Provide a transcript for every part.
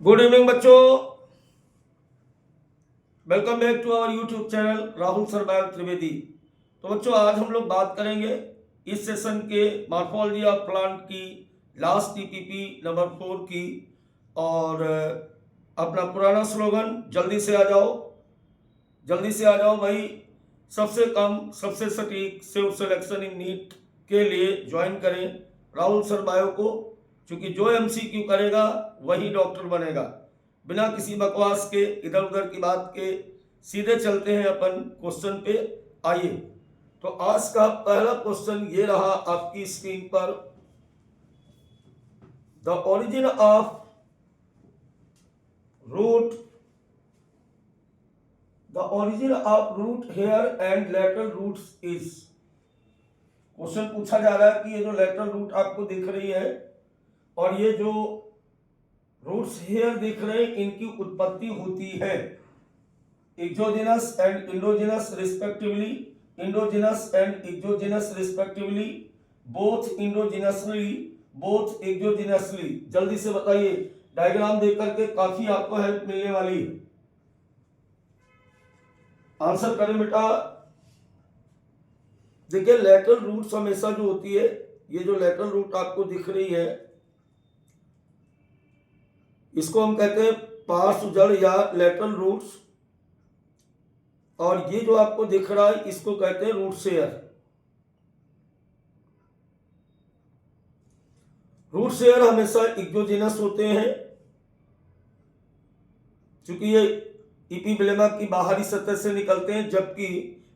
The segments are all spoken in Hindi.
गुड इवनिंग बच्चों, welcome back to our YouTube channel Rahul Sarbal Trivedi. तो बच्चों आज हम लोग बात करेंगे इस सेशन के मॉर्फोलॉजी ऑफ प्लांट की लास्ट टीपीपी नंबर 4 की। और अपना पुराना स्लोगन जल्दी से आ जाओ, जल्दी से आ जाओ भाई। सबसे कम सबसे सटीक सिलेक्शन इन नीट के लिए ज्वाइन करें राहुल सर बायो को, क्योंकि जो एमसीक्यू करेगा वही डॉक्टर बनेगा। बिना किसी बकवास के इधर उधर की बात के सीधे चलते हैं अपन क्वेश्चन पे। आइए, तो आज का पहला क्वेश्चन ये रहा आपकी स्क्रीन पर। The origin of root hair and lateral roots is. Question पूछा जा रहा है कि ये जो लेटरल रूट आपको दिख रही है और ये जो रूट्स हेयर दिख रहे हैं, इनकी उत्पत्ति होती है exogenous and endogenous respectively, endogenous and exogenous respectively, both endogenously both exogenously. जल्दी से बताइए, डायग्राम देख करके काफी आपको हेल्प मिलने वाली है। आंसर करें बेटा। देखिए, लेटरल रूट्स हमेशा जो होती है, ये जो लेटरल रूट आपको दिख रही है, इसको हम कहते हैं पार्श्व जड़ या लेटरल रूट्स। और ये जो आपको दिख रहा है, इसको कहते हैं रूट्स हेयर। रूट्स हेयर हमेशा एक्सोजेनस होते हैं, क्योंकि ये इपिब्लेमा की बाहरी सतह से निकलते हैं, जबकि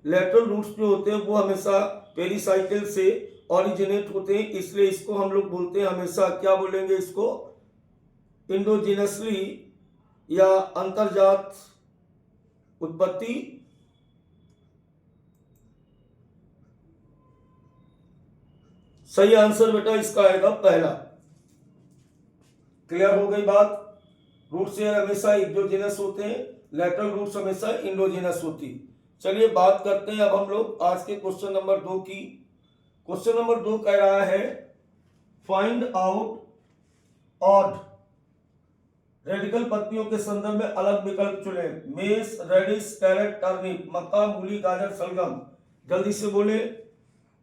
लेटरल रूट्स जो होते हैं वो हमेशा पेरिसाइकिल से ओरिजिनेट होते हैं। इसलिए इसको हम लोग बोलते हैं हमेशा, क्या बोलेंगे इसको, इंडोजिनसली या अंतर्जात उत्पत्ति। सही आंसर बेटा इसका आएगा पहला। क्लियर हो गई बात। रूट्स हेयर हमेशा एक्सोजेनस होते हैं, लेटरल रूट्स हमेशा इंडोजिनस होती। चलिए बात करते हैं अब हम लोग आज के क्वेश्चन नंबर 2 की। क्वेश्चन नंबर 2 कह रहा है फाइंड आउट ऑड रेडिकल पत्तियों के संदर्भ में अलग विकल्प चुने। मेस, रेडिश, कैरेट, टर्निप, मक्का, मूली, गाजर, सलगम। जल्दी से बोले,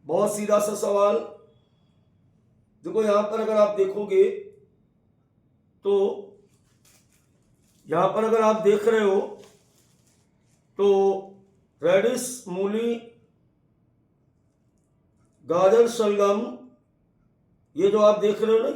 बहुत सीधा सा सवाल। देखो यहां पर अगर आप देखोगे तो यहां पर अगर आप देख रहे हो तो रेडिश, मूली, गाजर, सलगम, ये जो आप देख रहे हो ना,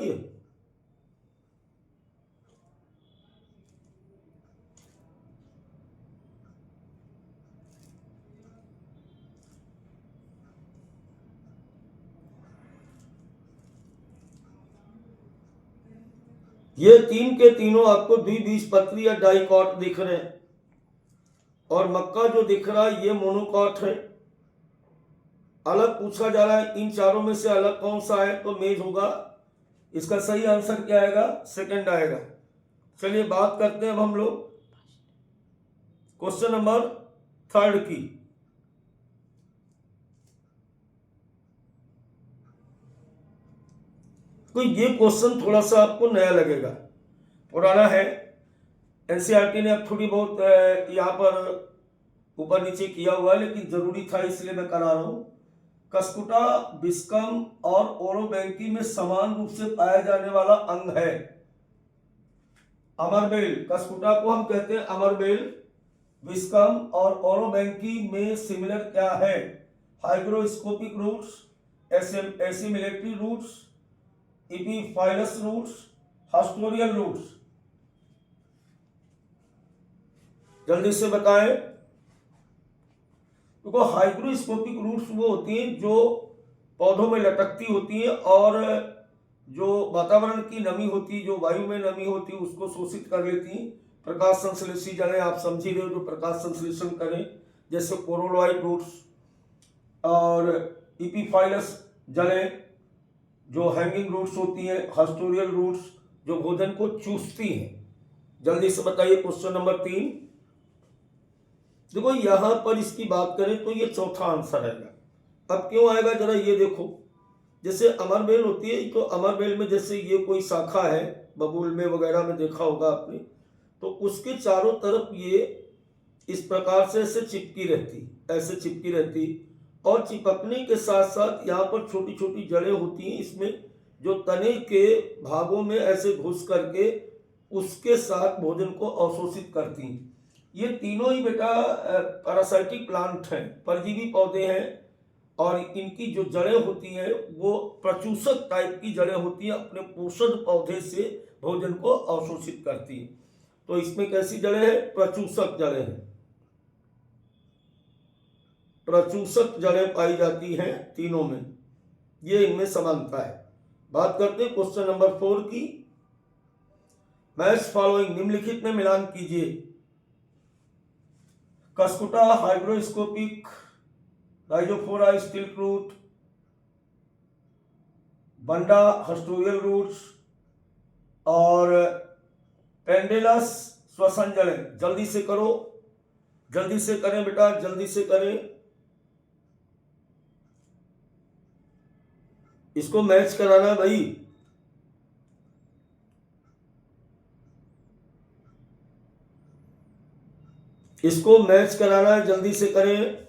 ये तीन के तीनों आपको द्विबीजपत्री या डाइकॉट दिख रहे हैं। और मक्का जो दिख रहा है ये मोनोकॉट है। अलग पूछा जा रहा है इन चारों में से अलग कौन सा है, तो मेज होगा। इसका सही आंसर क्या आएगा, सेकंड आएगा। चलिए बात करते हैं अब हम लोग क्वेश्चन नंबर 3 की। तो ये क्वेश्चन थोड़ा सा आपको नया लगेगा, पुराना है। एनसीईआरटी ने अब थोड़ी बहुत यहाँ पर ऊपर नीचे किया हुआ है, लेकिन जरूरी था इसलिए मैं करा रहा हूं। कस्कुटा बिस्कम और ओरोबैंकी में समान रूप से पाया जाने वाला अंग है अमरबेल। कस्कुटा को हम कहते हैं अमरबेल। बिस्कम और ओरोबैंकी में सिमिलर क्या है, hygroscopic roots, assimilatory roots, epiphyllous roots, haustorial roots. जल्दी से बताएं। तो हाइग्रोस्कोपिक रूट्स वो होती हैं जो पौधों में लटकती होती हैं और जो वातावरण की नमी होती, जो वायु में नमी होती, उसको शोषित कर लेती हैं। प्रकाश संश्लेषी जड़ें, आप समझ ही रहे हो, जो प्रकाश संश्लेषण करें, जैसे कोरोलॉइड रूट्स और इपीफाइलस जड़ें जो हैंगिंग रूट्स होती हैं, हास्टोरियल रूट्स जो भोजन को चूसती हैं। जल्दी से बताइए क्वेश्चन नंबर 3। देखो यहां पर इसकी बात करें तो ये चौथा आंसर आएगा। अब क्यों आएगा जरा ये देखो, जैसे अमरबेल होती है, तो अमरबेल में जैसे ये कोई शाखा है, बबूल में वगैरह में देखा होगा आपने, तो उसके चारों तरफ ये इस प्रकार से ऐसे चिपकी रहती, ऐसे चिपकी रहती, और चिपकने के साथ साथ यहाँ पर छोटी छोटी जड़ें होती हैं इसमें, जो तने के भागों में ऐसे घुस करके उसके साथ भोजन को अवशोषित करती हैं। ये तीनों ही बेटा पैरासाइटिक प्लांट हैं, परजीवी पौधे हैं, और इनकी जो जड़ें होती हैं वो प्रचूषक टाइप की जड़ें होती हैं, अपने पोषण पौधे से भोजन को अवशोषित करती हैं। तो इसमें कैसी जड़ें हैं? प्रचूषक जड़ें हैं, प्रचूषक जड़ें पाई जाती हैं तीनों में, ये इनमें समानता है। बात करते हैं क्वेश्चन नंबर 4 की। मैच फॉलोइंग, निम्नलिखित में मिलान कीजिए। कस्कुटा हाइग्रोस्कोपिक, राइजोफोरा स्टिल्क रूट, बंडा हस्टोरियल रूट्स और पेंडेलस श्वसन जड़ें। जल्दी से करो, जल्दी से करें बेटा, जल्दी से करें, इसको मैच कराना भाई। इसको मैच कराना है, जल्दी से करें।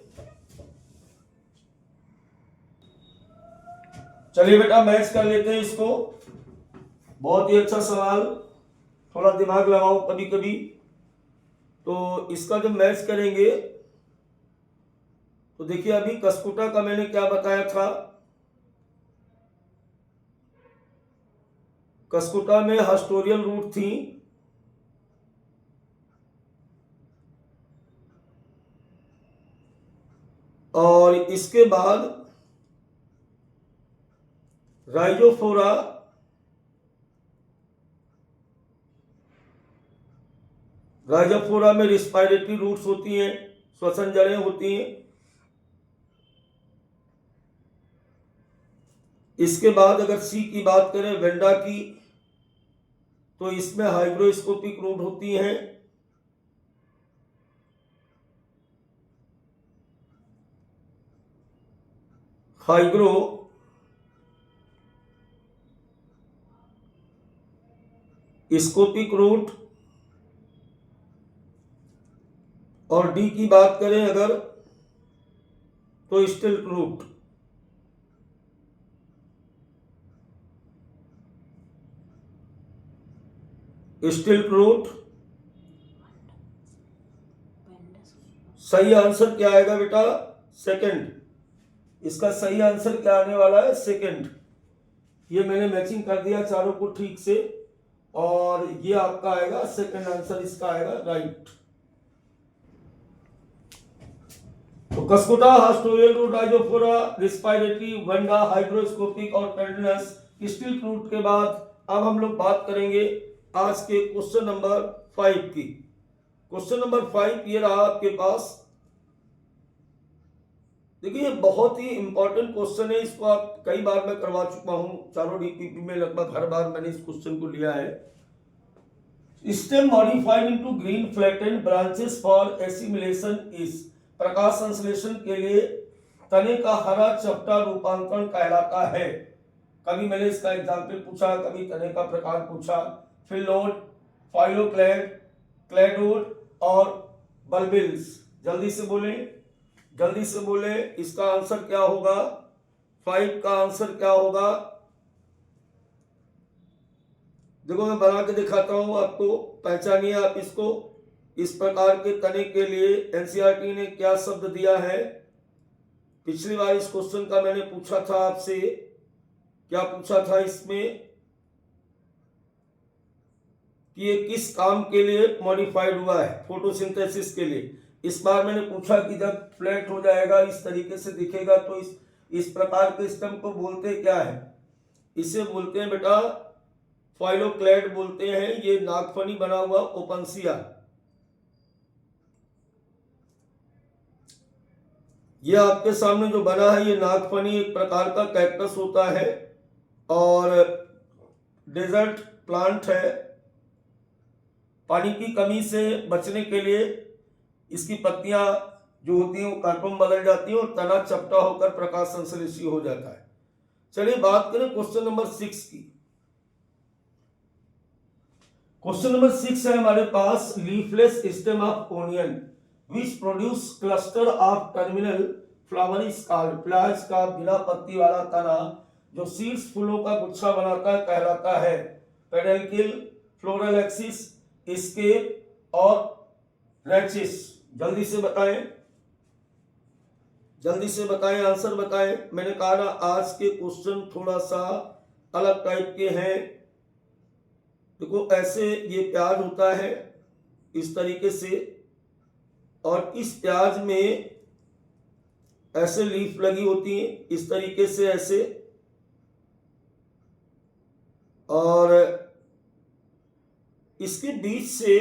चलिए बेटा मैच कर लेते हैं इसको। बहुत ही अच्छा सवाल, थोड़ा दिमाग लगाओ कभी कभी। तो इसका जब मैच करेंगे तो देखिए, अभी कस्कुटा का मैंने क्या बताया था, कस्कुटा में हस्टोरियल रूट थी, और इसके बाद राइजोफोरा, राइजोफोरा में रिस्पायरेटरी रूट्स होती हैं, श्वसन जड़ें होती हैं। इसके बाद अगर सी की बात करें, वेंडा की, तो इसमें हाइग्रोस्कोपिक रूट होती हैं। हाइग्रो स्कोपिक रूट, और डी की बात करें अगर तो स्टिल्क रूट। स्टिल्क रूट सही आंसर क्या आएगा बेटा? सेकंड। इसका सही आंसर क्या आने वाला है? सेकंड। ये मैंने मैचिंग कर दिया चारों को ठीक से, और ये आपका आएगा सेकंड आंसर, इसका आएगा राइट। तो Cuscuta, हस्टोरियल root, Rhizophora, respiratory, वंडा, hygroscopic और पेंडुलस स्टिल्क रूट के बाद अब हम लोग बात करेंगे आज के क्वेश्चन नंबर 5 की। क्वेश्चन नंबर 5 ये रहा आपके पास। देखिए, ये बहुत ही इंपॉर्टेंट क्वेश्चन है, इसको आप कई बार मैं करवा चुका हूं, चारों डीपीपी में लगभग हर बार मैंने इस क्वेश्चन को लिया है। Stem modified into green flattened branches for assimilation is, प्रकाश संश्लेषण के लिए तने का हरा चपटा रूपांतरण कहलाता है। कभी मैंने इसका एग्जाम्पल पूछा, कभी तने का प्रकार पूछा, फिलोड, फाइलोक्लेड, क्लेडोड और बल्बिल्स। जल्दी से बोले, जल्दी से बोले, इसका आंसर क्या होगा? 5 का आंसर क्या होगा? देखो मैं बना के दिखाता हूं आपको, पहचानिए आप इसको। इस प्रकार के तने के लिए एनसीईआरटी ने क्या शब्द दिया है? पिछली बार इस क्वेश्चन का मैंने पूछा था आपसे, क्या पूछा था इसमें कि ये किस काम के लिए मॉडिफाइड हुआ है? फोटोसिंथेसिस के लिए। इस बार मैंने पूछा कि जब फ्लैट हो जाएगा, इस तरीके से दिखेगा, तो इस प्रकार के स्टेम को बोलते क्या है? इसे बोलते हैं बेटा फाइलोक्लेड बोलते हैं। ये नागफनी बना हुआ ओपनसिया, ये आपके सामने जो बना है ये नागफनी एक प्रकार का कैक्टस होता है और डेजर्ट प्लांट है। पानी की कमी से बचने के लिए इसकी पत्तियां जो होती हैं वो कार्टून बदल जाती हैं और तना चपटा होकर प्रकाश संश्लेषी हो जाता है। चलिए बात करें क्वेश्चन नंबर 6 की। क्वेश्चन नंबर 6 है हमारे पास, leafless stem of onion which produce cluster of terminal flower is called. प्याज का बिना पत्ती वाला तना जो सीड्स फूलों का गुच्छा बनाता है कहलाता है पेडल्किल, फ्लोरल एक्सिस, स्केप और रैचिस। जल्दी से बताएं, जल्दी से बताएं, आंसर बताएं। मैंने कहा ना आज के क्वेश्चन थोड़ा सा अलग टाइप के हैं। देखो ऐसे ये प्याज होता है इस तरीके से, और इस प्याज में ऐसे लीफ लगी होती है इस तरीके से ऐसे, और इसके बीच से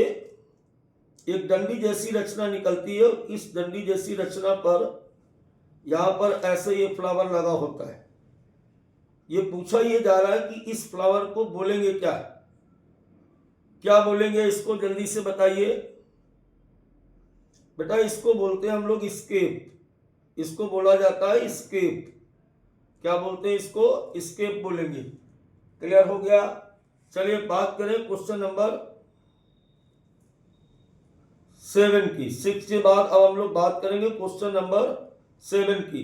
एक डंडी जैसी रचना निकलती है, और इस डंडी जैसी रचना पर यहां पर ऐसे ये फ्लावर लगा होता है। ये पूछा ये जा रहा है कि इस फ्लावर को बोलेंगे क्या, क्या बोलेंगे इसको, जल्दी से बताइए बेटा। इसको बोलते हैं हम लोग स्केप, इसको बोला जाता है स्केप। क्या बोलते हैं इसको, स्केप बोलेंगे। क्लियर हो गया। चलिए बात करें क्वेश्चन नंबर 7 की। 6 के बाद अब हम लोग बात करेंगे क्वेश्चन नंबर 7 की।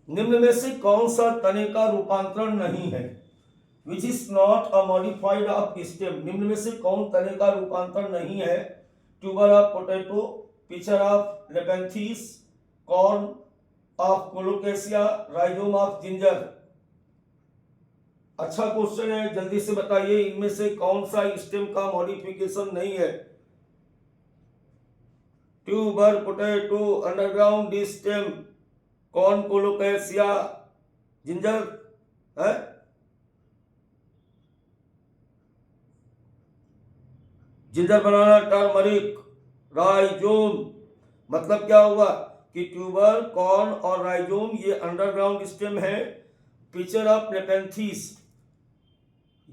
निम्न में से कौन सा तने का रूपांतरण नहीं है, which is not a modified of stem. निम्न में से कौन तने का रूपांतरण नहीं है, tuber of potato, pitcher of Nepenthes, corm of Colocasia, rhizome of ginger. अच्छा क्वेश्चन है, जल्दी से बताइए इनमें से कौन सा स्टेम का मॉडिफिकेशन नहीं है। Tuber, potato, underground stem, corm, Colocasia, ginger है। Ginger banana, turmeric, rhizome. मतलब क्या हुआ कि ट्यूबर, कॉर्न और राइजोम ये अंडरग्राउंड स्टेम है। पिचर ऑफ नेपेंथीस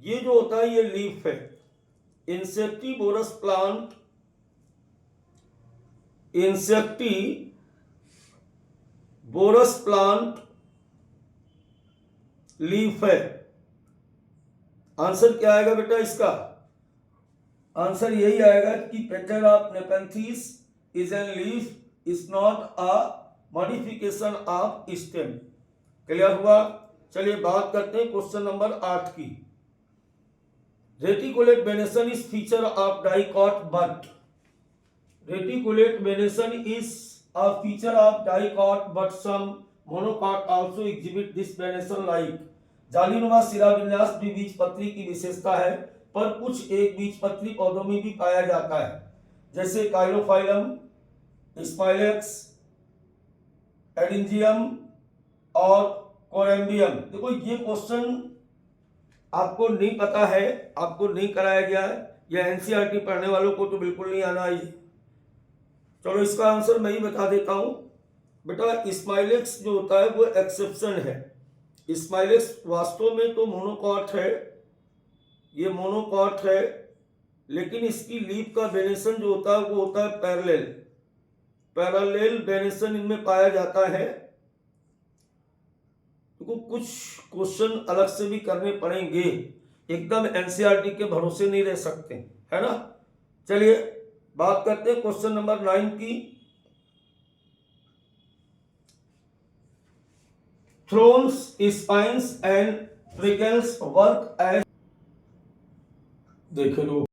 ये जो होता है ये लीफ है। Insectivorous plant, insectivorous plant leaf है। आंसर क्या आएगा बेटा इसका, आंसर यही आएगा कि pitcher of Nepenthes is an leaf, is not a modification of stem. Clear हुआ। चलिए बात करते हैं क्वेश्चन नंबर 8 की। Reticulate venation is feature of dicot but. Reticulate venation is a feature of dicot but some monocot also exhibit this venation like. जालीनुमा सिरा विन्यास भी बीजपत्री की विशेषता है, पर कुछ एक बीजपत्री पौधों में भी पाया जाता है, जैसे काइलोफाइलम, स्पाइलेक्स, एडिंजियम और कोरेम्बियम। देखो ये क्वेश्चन आपको नहीं पता है, आपको नहीं कराया गया है, या एनसीईआरटी पढ़ने वालों को तो बिल्कुल नहीं आना है। चलो इसका आंसर मैं ही बता देता हूं बेटा। स्पाइलेक्स जो होता है वो एक्सेप्शन है। स्पाइलेक्स वास्तव में तो मोनोकॉट है, ये मोनोकॉट है, लेकिन इसकी लीफ का वेनेशन जो होता है वो होता है पैरेलल। पैरेलल वेनेशन इनमें पाया जाता है। तो कुछ क्वेश्चन अलग से भी करने पड़ेंगे, एकदम एनसीईआरटी के भरोसे नहीं रह सकते, है ना। चलिए बात करते हैं क्वेश्चन नंबर 9 की। Thorns, spines and prickles work as, देख लो,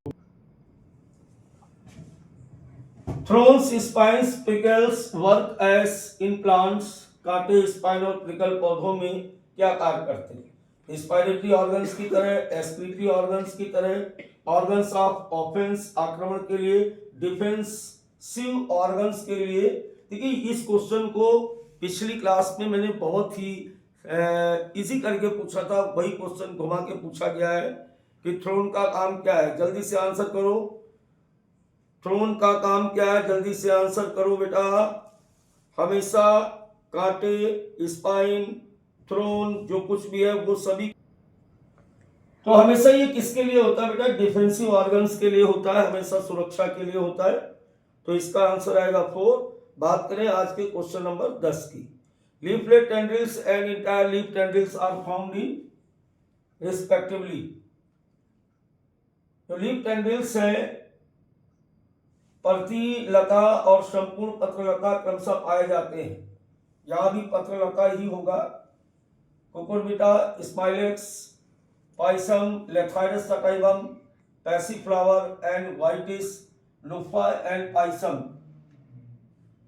thorns, spines, prickles work as in plants. कांटे, स्पाइन और प्रिकल पौधों में क्या कार्य करते हैं। स्पायरेटरी ऑर्गन्स की तरह, एक्सक्रीटरी ऑर्गन्स की तरह, ऑर्गन्स ऑफ ऑफेंस आक्रमण के लिए, डिफेंसिव ऑर्गन्स के लिए। देखिए इस क्वेश्चन को पिछली क्लास में मैंने बहुत ही इजी करके पूछा था, वही क्वेश्चन घुमा के पूछा गया है कि थ्रोन का काम क्या है। जल्दी से आंसर करो, थ्रोन का काम क्या है, जल्दी से आंसर करो बेटा। हमेशा कांटे, स्पाइन, थ्रोन जो कुछ भी है वो सभी, तो हमेशा ये किसके लिए होता है बेटा, डिफेंसिव ऑर्गन्स के लिए होता है, हमेशा सुरक्षा के लिए होता है। तो इसका आंसर आएगा 4। बात करें आज के क्वेश्चन नंबर 10 की। leaflet tendrils and entire leaf tendrils are found in respectively. तो लीफ टेंड्रिल्स है प्रति लता और संपूर्ण पत्रलता क्रमशः पाए जाते हैं। यहाँ भी पत्रलता ही होगा। Cucurbita, Smilax, Pisum, Lathyrus sativus, Passiflora and Vitis, Luffa and Pisum.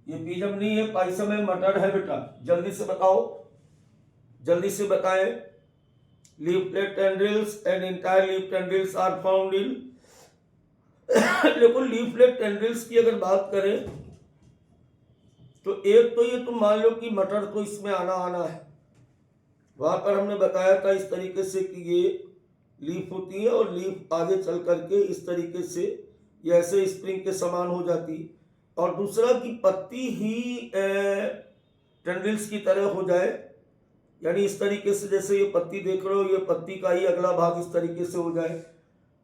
ये पीजम नहीं है, पाइसम है, मटर है बेटा। जल्दी से बताओ, जल्दी से बताएं। Leaflet tendrils and entire leaf tendrils are found in देखो लीफलेट टेंड्रिल्स की अगर बात करें तो एक तो ये तुम मान लो कि मटर तो इसमें आना है। वहां पर हमने बताया था इस तरीके से कि ये लीफ होती है और लीफ आगे चल करके इस तरीके से ये ऐसे स्प्रिंग के समान हो जाती। और दूसरा कि पत्ती ही टेंड्रिल्स की तरह हो जाए, यानी इस तरीके से जैसे ये पत्ती देख रहे हो, ये पत्ती का ही अगला भाग इस तरीके से हो जाए।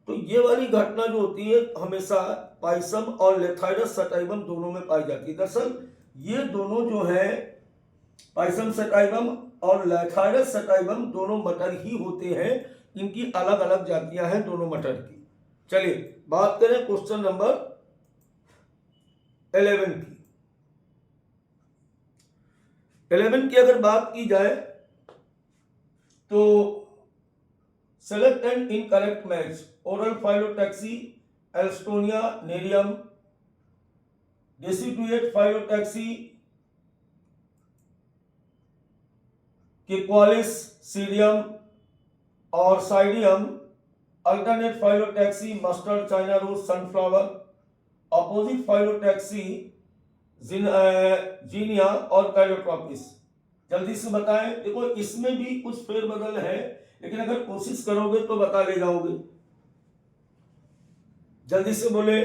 तो ये वाली घटना जो होती है हमेशा पाइसम और लेथाइडस सटाइवम दोनों में पाई जाती है। दरअसल ये दोनों जो है पाइसम सटाइवम और लेथाइडस सटाइवम दोनों मटर ही होते हैं। इनकी अलग अलग जातियां हैं दोनों मटर की। चलिए बात करें क्वेश्चन नंबर 11 की। 11 की अगर बात की जाए तो select and incorrect match. Whorl phyllotaxy, Alstonia Nerium, decussate phyllotaxy, Quisqualis Psidium और Psidium, alternate phyllotaxy, mustard, China rose, sunflower, opposite phyllotaxy, Zinnia और कैलोट्रोपिस। जल्दी से बताएं। देखो इसमें भी कुछ फेरबदल है, लेकिन अगर कोशिश करोगे तो बता ले जाओगे। जल्दी से बोले।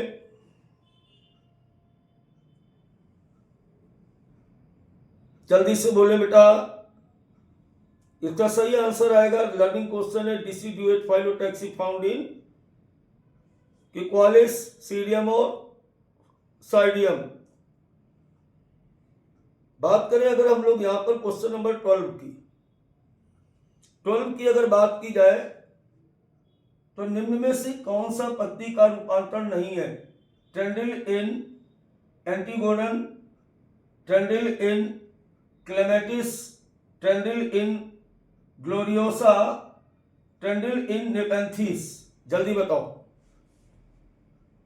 जल्दी से बोले बेटा। इसका सही आंसर आएगा, लर्निंग क्वेश्चन है, डिसिडुएट फाइलोटैक्सी फाउंड इन किक्वालिस, सीडियम और साइडियम। बात करें अगर हम लोग यहां पर क्वेश्चन नंबर 12 की अगर बात की जाए तो निम्न में से कौन सा पत्ती का रूपांतरण नहीं है? टेंड्रिल इन एंटीगोनन, टेंड्रिल इन क्लेमेटिस, टेंड्रिल इन ग्लोरियोसा, टेंड्रिल इन नेपेंथिस। जल्दी बताओ।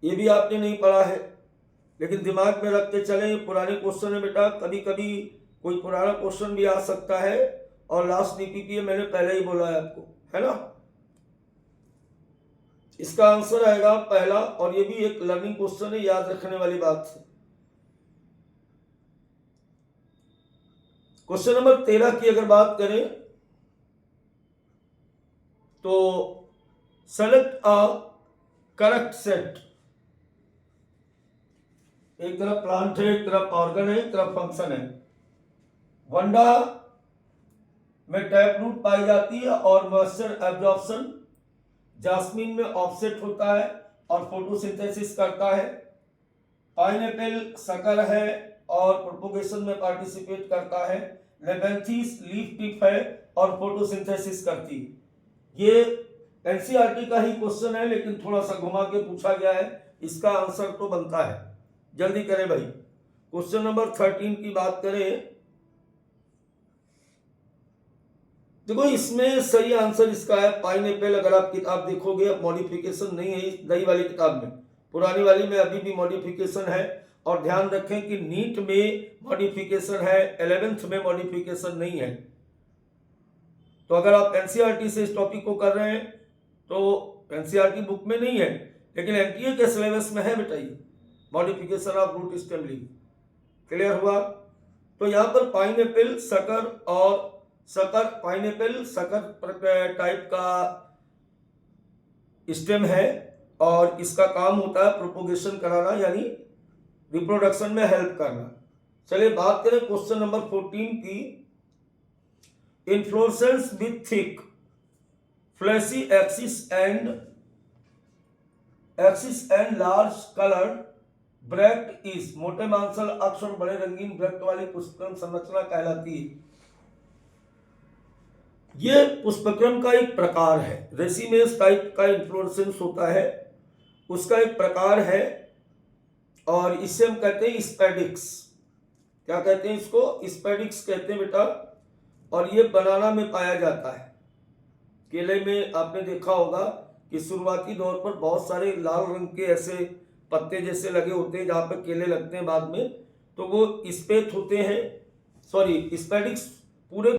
ये भी आपने नहीं पढ़ा है, लेकिन दिमाग में रख के चले। पुराने क्वेश्चन है बेटा, कभी कभी कोई पुराना क्वेश्चन भी आ सकता है। और लास्ट डीपीपी मैंने पहले ही बोला है आपको, है ना। इसका आंसर आएगा पहला, और ये भी एक लर्निंग क्वेश्चन है, याद रखने वाली बात है। क्वेश्चन नंबर 13 की अगर बात करें तो सेलेक्ट अ करेक्ट सेट। एक तरफ प्लांट है, एक तरफ ऑर्गन है, एक तरफ फंक्शन है। वंडा में टैप रूट पाई जाती है और मॉइस्चर एब्जॉर्प्शन। जास्मीन में ऑफसेट होता है और फोटोसिंथेसिस करता है। पाइनएप्पल शक्कर है और प्रोपोगेशन में पार्टिसिपेट करता है। नेपेंथिस लीफ टिप है और फोटोसिंथेसिस करती है। ये एनसीईआरटी का ही क्वेश्चन है, लेकिन थोड़ा सा घुमा के पूछा गया है। इसका आंसर तो बनता है। जल्दी करें भाई। क्वेश्चन नंबर 13 की बात करें, देखो इसमें सही आंसर इसका है पाइनएप्पल। अगर आप किताब देखोगे, अब मॉडिफिकेशन नहीं है इस नई वाली किताब में, पुरानी वाली में अभी भी मॉडिफिकेशन है। और ध्यान रखें कि नीट में मॉडिफिकेशन है, 11th में मॉडिफिकेशन नहीं है। तो अगर आप एनसीईआरटी से इस टॉपिक को कर रहे हैं तो एनसीईआरटी बुक में नहीं है, लेकिन एनटीए के सिलेबस में है बेटा ये modification of root stem. Clear हुआ? तो यहाँ पर पाइनएप्पल शक्कर और शक्कर, पाइनएप्पल शक्कर टाइप का स्टेम है और इसका काम होता है प्रोपोगेशन कराना, यानी रिप्रोडक्शन में हेल्प करना। चलिए बात करें क्वेश्चन नंबर 14 की। Inflorescence with thick fleshy axis and large coloured bract is. मोटे मांसल अक्ष और बड़े रंगीन ब्रैक्ट वाली पुष्पक्रम संरचना कहलाती है। ये पुष्पक्रम का एक प्रकार है। रेसिमेस टाइप का इन्फ्लोरेसेंस होता है, उसका एक प्रकार है, और इसे हम कहते हैं स्पेडिक्स। क्या कहते हैं इसको? स्पेडिक्स कहते हैं बेटा। और ये बनाना में पाया जाता है। केले में आपने देखा होगा कि शुरुआती दौर पर बहुत सारे लाल रंग के ऐसे पत्ते जैसे लगे होते हैं जहाँ पे केले लगते हैं बाद में, तो वो स्पेथ होते हैं, सॉरी स्पेडिक्स पूरे